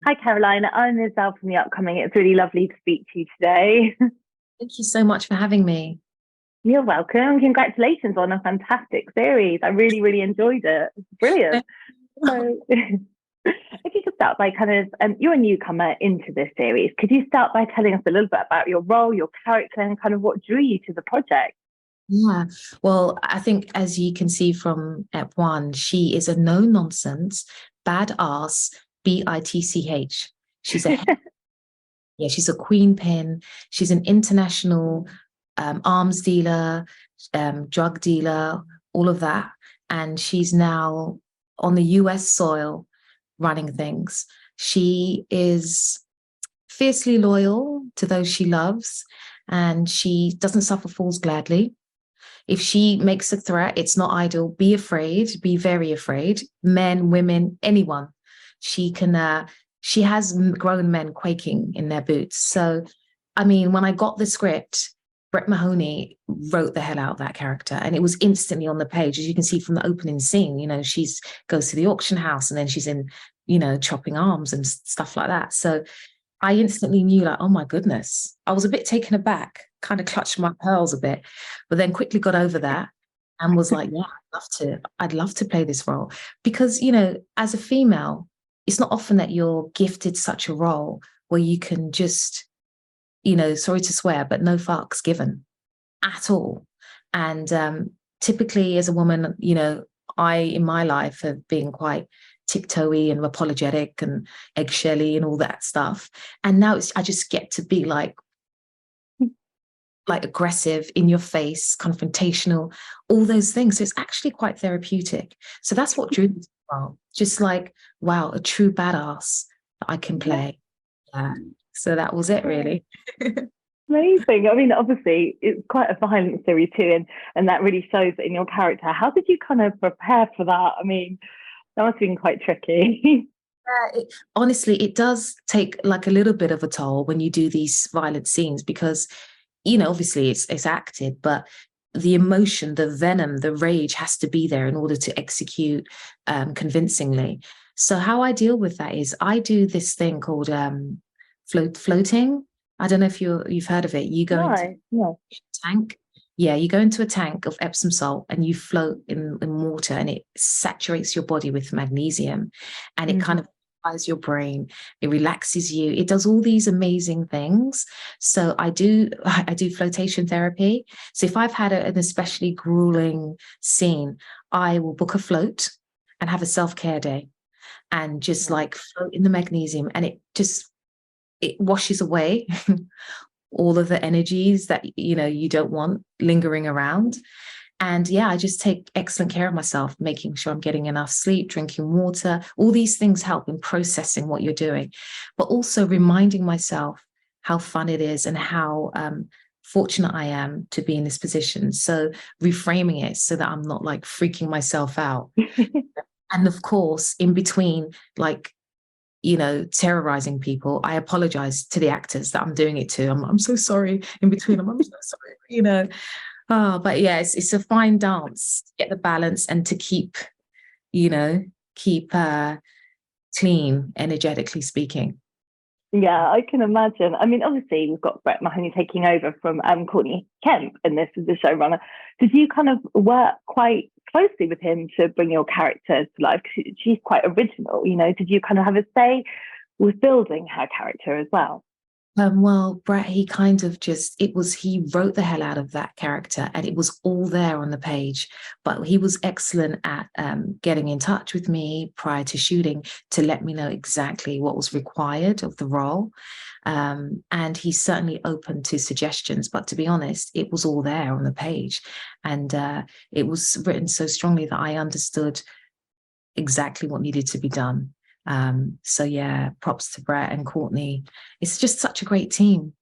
Hi, Caroline. I'm Ezelle from the upcoming. It's really lovely to speak to you today. Thank you so much for having me. You're welcome. Congratulations on a fantastic series. I really, really enjoyed it. It's brilliant. So, if you could start by you're a newcomer into this series. Could you start by telling us a little bit about your role, your character, and kind of what drew you to the project? Yeah. Well, I think as you can see from Ep 1, she is a no nonsense, badass, bitch. She's a yeah, she's a queen pin. She's an international arms dealer, drug dealer, all of that. And she's now on the US soil running things. She is fiercely loyal to those she loves, and she doesn't suffer fools gladly. If she makes a threat, it's not idle. Be afraid, be very afraid. Men, women, anyone. She can, she has grown men quaking in their boots. So, I mean, when I got the script, Brett Mahoney wrote the hell out of that character, and it was instantly on the page. As you can see from the opening scene, she's goes to the auction house, and then she's in, chopping arms and stuff like that. So I instantly knew, like, oh my goodness. I was a bit taken aback, kind of clutched my pearls a bit, but then quickly got over that and was like, yeah, I'd love to play this role. Because, as a female, it's not often that you're gifted such a role where you can just, sorry to swear, but no fucks given at all. And typically as a woman, I, in my life, have been quite tiptoey and apologetic and eggshelly and all that stuff. And now I just get to be like aggressive, in your face, confrontational, all those things. So it's actually quite therapeutic. So that's what drew me to the role. Just like, wow, a true badass that I can Yeah. play. Yeah. So that was it, really. Amazing. I mean, obviously, it's quite a violent series too, and that really shows in your character. How did you kind of prepare for that? I mean, that must have been quite tricky. Honestly, it does take like a little bit of a toll when you do these violent scenes because, obviously it's acted, but the emotion, the venom, the rage has to be there in order to execute convincingly. So how I deal with that is I do this thing called floating. I don't know if you've heard of it. You go into No, no. a tank. Yeah, you go into a tank of Epsom salt and you float in water, and it saturates your body with magnesium, and it kind Mhm. of your brain, it relaxes you, it does all these amazing things. So I do flotation therapy. So if I've had an especially grueling scene, I will book a float and have a self-care day and just Yeah. like float in the magnesium, and it washes away all of the energies that you don't want lingering around. And yeah, I just take excellent care of myself, making sure I'm getting enough sleep, drinking water. All these things help in processing what you're doing, but also reminding myself how fun it is and how fortunate I am to be in this position. So reframing it so that I'm not like freaking myself out. And of course, in between, like, terrorizing people, I apologize to the actors that I'm doing it to. I'm so sorry in between them. I'm so sorry. Oh, but yeah, it's a fine dance to get the balance and to you know, keep clean, energetically speaking. Yeah, I can imagine. I mean, obviously, we've got Brett Mahoney taking over from Courtney Kemp, and this is the showrunner. Did you kind of work quite closely with him to bring your character to life? 'Cause she's quite original, Did you kind of have a say with building her character as well? Well, Brett, he kind of he wrote the hell out of that character, and it was all there on the page. But he was excellent at getting in touch with me prior to shooting to let me know exactly what was required of the role. And he's certainly open to suggestions, but to be honest, it was all there on the page. And it was written so strongly that I understood exactly what needed to be done. So yeah, props to Brett and Courtney. It's just such a great team,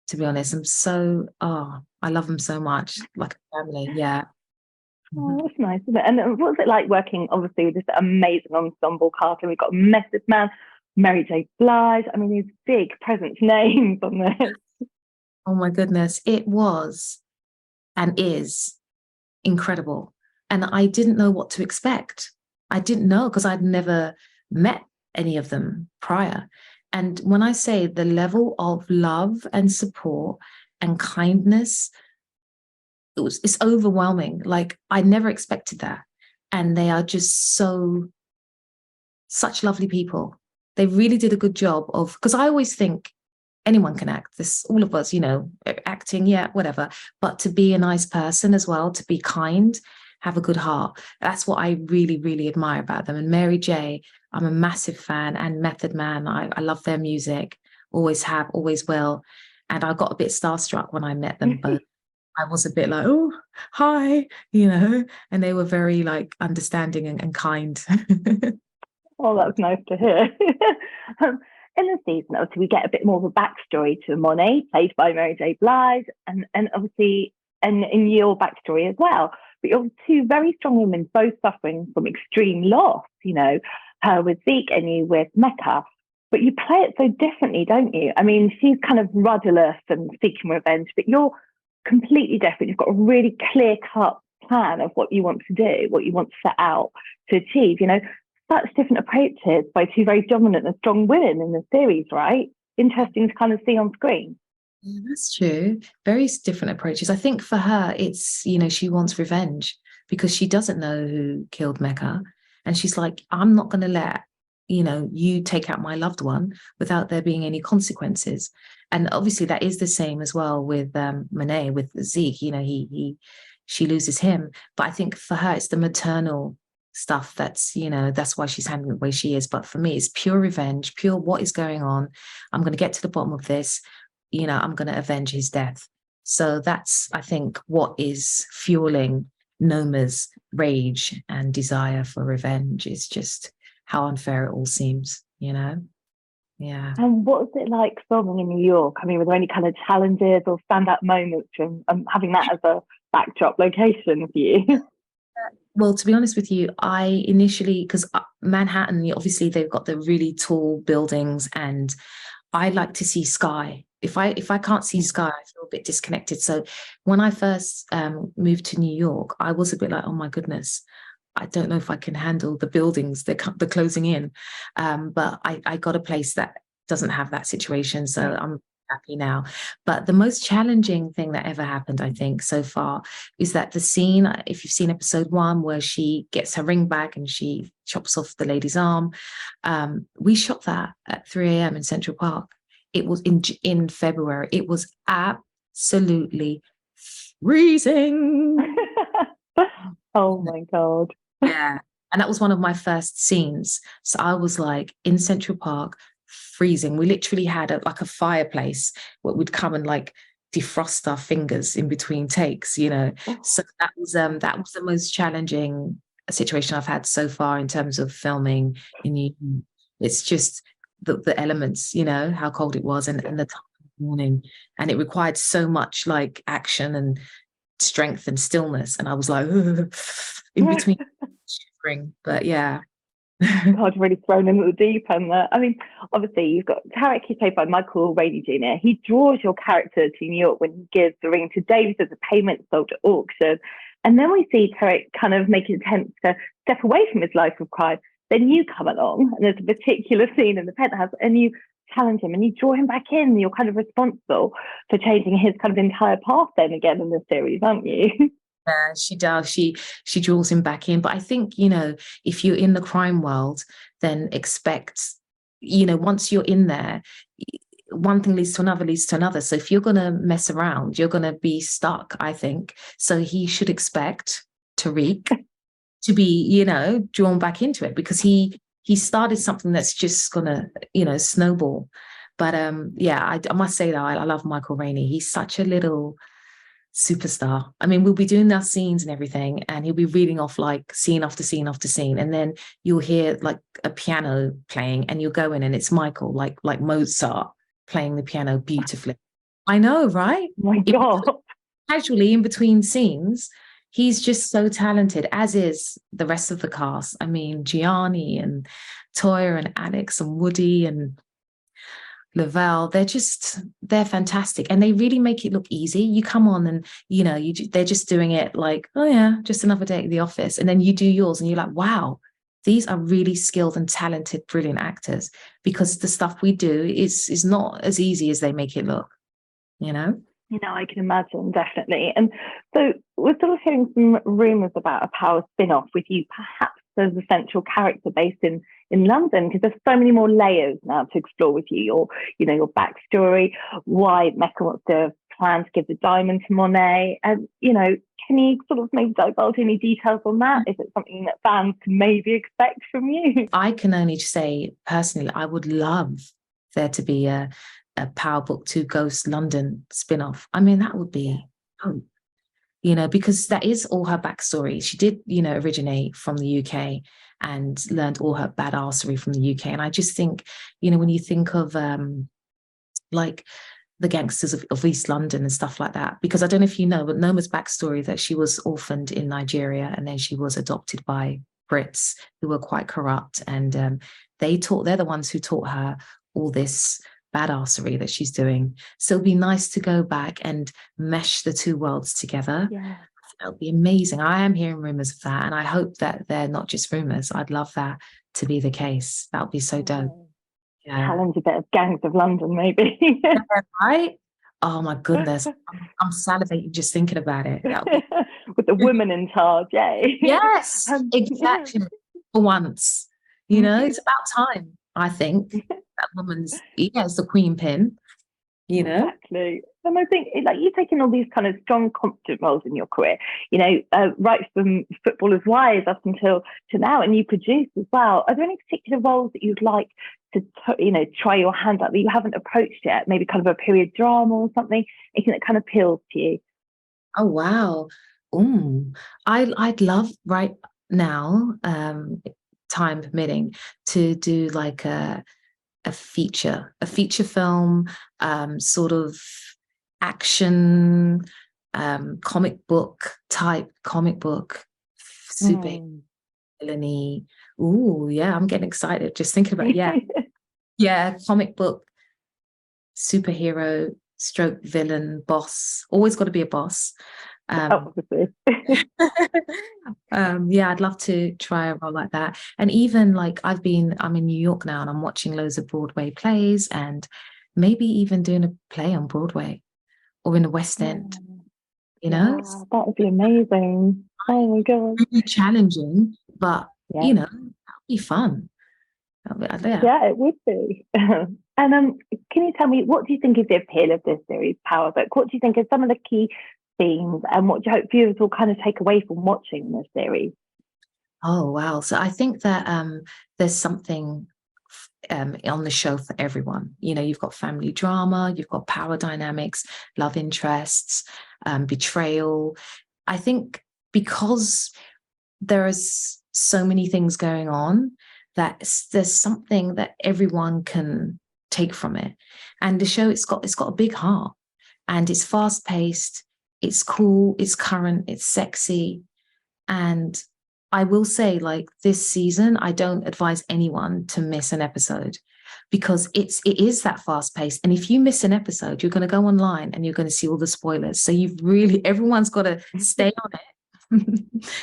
to be honest. I love them so much, like a family. Yeah. Oh, Mhm. that's nice, isn't it? And what was it like working, obviously, with this amazing ensemble cast? And we've got Method Man, Mary J. Blige. I mean, these big presence names on this. Oh my goodness, it was and is incredible. And I didn't know what to expect. I didn't know because I'd never met any of them prior. And when I say the level of love and support and kindness, it's overwhelming. Like, I never expected that. And they are just such lovely people. They really did a good job of, because I always think anyone can act, this, all of us, acting, yeah, whatever. But to be a nice person as well, to be kind, have a good heart. That's what I really, really admire about them. And Mary J, I'm a massive fan, and Method Man. I love their music, always have, always will. And I got a bit starstruck when I met them both. I was a bit like, oh, hi, and they were very like understanding and kind. Oh, that's nice to hear. In the season, obviously, we get a bit more of a backstory to Monet, played by Mary J. Blige, and obviously, and in your backstory as well. But you're two very strong women, both suffering from extreme loss, her with Zeke and you with Mecca. But you play it so differently, don't you? I mean, she's kind of rudderless and seeking revenge, but you're completely different. You've got a really clear-cut plan of what you want to do, what you want to set out to achieve, such different approaches by two very dominant and strong women in the series, right? Interesting to kind of see on screen. Yeah, that's true. Very different approaches. I think for her, it's, she wants revenge because she doesn't know who killed Mecca. And she's like, I'm not going to let, you take out my loved one without there being any consequences. And obviously that is the same as well with Monet, with Zeke, she loses him. But I think for her, it's the maternal stuff that's why she's handling the way she is. But for me, it's pure revenge, pure what is going on. I'm going to get to the bottom of this. I'm going to avenge his death. So that's, I think, what is fueling Noma's rage and desire for revenge, is just how unfair it all seems, Yeah. And what was it like filming in New York? I mean, were there any kind of challenges or standout moments from having that as a backdrop location for you? Well, to be honest with you, I initially, because Manhattan, obviously they've got the really tall buildings, and I like to see sky. If I can't see sky, I feel a bit disconnected. So when I first moved to New York, I was a bit like, oh my goodness, I don't know if I can handle the buildings, the closing in. But I got a place that doesn't have that situation. So I'm happy now. But the most challenging thing that ever happened, I think, so far, is that the scene, if you've seen episode 1, where she gets her ring back and she chops off the lady's arm, we shot that at 3 a.m. in Central Park. It was in February. It was absolutely freezing. Oh my God. Yeah. And that was one of my first scenes. So I was like in Central Park, freezing. We literally had a fireplace where we'd come and like defrost our fingers in between takes, So that was the most challenging situation I've had so far in terms of filming in New York. It's just the elements, how cold it was, and the time of the morning, and it required so much like action and strength and stillness, and I was like in between shivering. But yeah. God, really thrown into the deep end there. I mean, obviously, you've got Tarek, he's played by Michael Rainey Jr. He draws your character to New York when he gives the ring to Davis as a payment sold at auction. And then we see Tarek kind of make an attempt to step away from his life of crime. Then you come along, and there's a particular scene in the penthouse, and you challenge him and you draw him back in. And you're kind of responsible for changing his kind of entire path then again in the series, aren't you? Yeah, she does. She draws him back in. But I think, if you're in the crime world, then expect, once you're in there, one thing leads to another. So if you're going to mess around, you're going to be stuck, I think. So he should expect Tariq to be, drawn back into it, because he started something that's just going to, snowball. But I must say that I love Michael Rainey. He's such a little superstar. I mean, we'll be doing our scenes and everything, and he'll be reading off like scene after scene after scene, and then you'll hear like a piano playing, and you'll go in and it's Michael, like Mozart playing the piano beautifully. I know, right? Oh my God. Casually in between scenes, he's just so talented, as is the rest of the cast. I mean, Gianni and Toya and Alex and Woody and Lavelle, they're fantastic, and they really make it look easy. You come on and they're just doing it like, oh yeah, just another day at the office, and then you do yours and you're like, wow, these are really skilled and talented, brilliant actors, because the stuff we do is not as easy as they make it look, you know? I can imagine, definitely. And so we're sort of hearing some rumours about a Power spin-off with you, perhaps as a central character based in London, because there's so many more layers now to explore with you. Your backstory, why Mecca wants to plan to give the diamond to Monet, and can you sort of maybe divulge any details on that? Is it something that fans can maybe expect from you? I can only say personally, I would love there to be a Power Book 2 Ghost London spin-off. I mean, that would be hope, because that is all her backstory. She did, originate from the UK and learned all her badassery from the UK. And I just think, when you think of like the gangsters of East London and stuff like that, because I don't know if you know, but Noma's backstory, that she was orphaned in Nigeria and then she was adopted by Brits who were quite corrupt. And they're the ones who taught her all this badassery that she's doing. So it'd be nice to go back and mesh the two worlds together. Yeah. That would be amazing. I am hearing rumors of that, and I hope that they're not just rumors. I'd love that to be the case. That would be so dope. Yeah. Challenge a bit of Gangs of London, maybe. Yeah, right? Oh my goodness. I'm salivating just thinking about it. With the woman in charge, yay. Yes, exactly. For once. It's about time, I think. That woman's, it's the queen pin, Exactly. And I think you've taken all these kind of strong, confident roles in your career, right from Footballers' Wives up until to now, and you produce as well. Are there any particular roles that you'd like to, try your hand at that you haven't approached yet? Maybe kind of a period drama or something, anything that kind of appeals to you? Oh, wow. I'd love right now, time permitting, to do like a feature film, sort of action, comic book, super villainy. Ooh, yeah, I'm getting excited just thinking about it. Yeah, comic book, superhero, stroke villain, boss. Always got to be a boss. Obviously. Yeah, I'd love to try a role like that. And even like I'm in New York now, and I'm watching loads of Broadway plays, and maybe even doing a play on Broadway or in the West End. That would be amazing. Oh my god. Really challenging, but that'd be fun. Yeah, it would be. And can you tell me, what do you think is the appeal of this series, Power Book? What do you think are some of the key themes, and what do you hope viewers will kind of take away from watching this series? Oh wow. So I think that there's something on the show for everyone. You've got family drama, you've got power dynamics, love interests, betrayal. I think because there's so many things going on, that there's something that everyone can take from it. And the show, it's got a big heart, and it's fast paced, it's cool, it's current, it's sexy. And I will say, like, this season, I don't advise anyone to miss an episode, because it is that fast paced. And if you miss an episode, you're going to go online and you're going to see all the spoilers. So everyone's got to stay on it.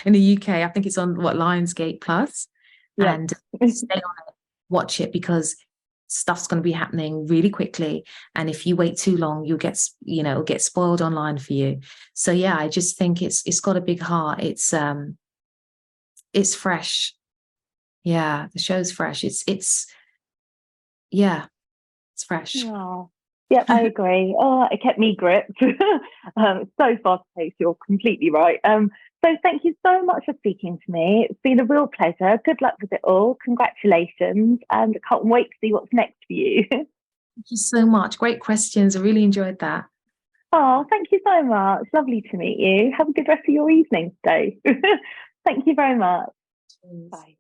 In the UK, I think it's on Lionsgate Plus. Yeah. And stay on it, watch it, because stuff's going to be happening really quickly. And if you wait too long, you'll get spoiled online for you. So yeah, I just think it's got a big heart. It's fresh. Yeah, the show's fresh. It's fresh. Oh. Yeah, I agree. It kept me gripped. So fast paced. You're completely right. So thank you so much for speaking to me. It's been a real pleasure. Good luck with it all. Congratulations. And I can't wait to see what's next for you. Thank you so much. Great questions. I really enjoyed that. Oh, thank you so much. Lovely to meet you. Have a good rest of your evening today. Thank you very much. Cheers. Bye.